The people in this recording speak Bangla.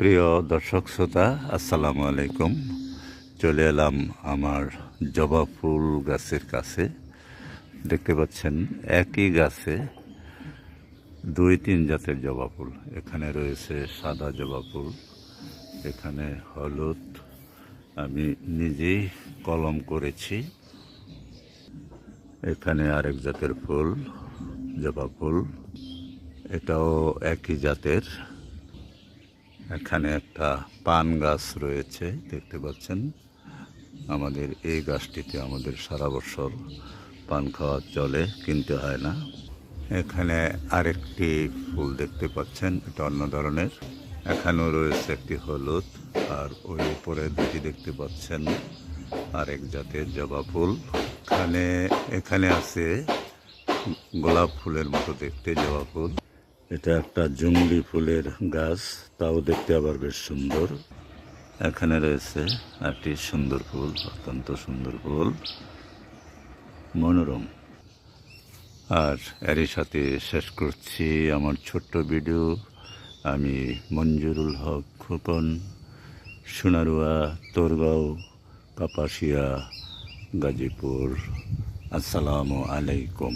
প্রিয় দর্শক শ্রোতা, আসসালামু আলাইকুম। চলে এলাম আমার জবা ফুল গাছের কাছে। দেখতে পাচ্ছেন একই গাছে দুই তিন জাতের জবা ফুল। এখানে রয়েছে সাদা জবা ফুল, এখানে হলুদ, আমি নিজেই কলম করেছি। এখানে আরেক জাতের ফুল, জবা ফুল, এটাও একই জাতের। এখানে একটা পান গাছ রয়েছে, দেখতে পাচ্ছেন। আমাদের এই গাছটিতে আমাদের সারা বছর পান খাওয়া চলে, কিনতে হয় না। এখানে আরেকটি ফুল দেখতে পাচ্ছেন, এটা অন্য ধরনের। এখানেও রয়েছে একটি হলুদ, আর ওই উপরে দুটি দেখতে পাচ্ছেন আরেক জাতের জবা ফুল। এখানে আছে গোলাপ ফুলের মতো দেখতে জবা ফুল। এটা একটা জংলি ফুলের গাছ, তাও দেখতে আবার বেশ সুন্দর। এখানে রয়েছে একটি সুন্দর ফুল, অত্যন্ত সুন্দর ফুল, মনোরম। আর এরই সাথে শেষ করছি আমার ছোট্ট ভিডিও। আমি মঞ্জুরুল হক খোকন, সোনারুয়া, তোরগাঁও, কাপাসিয়া, গাজীপুর। আসসালামু আলাইকুম।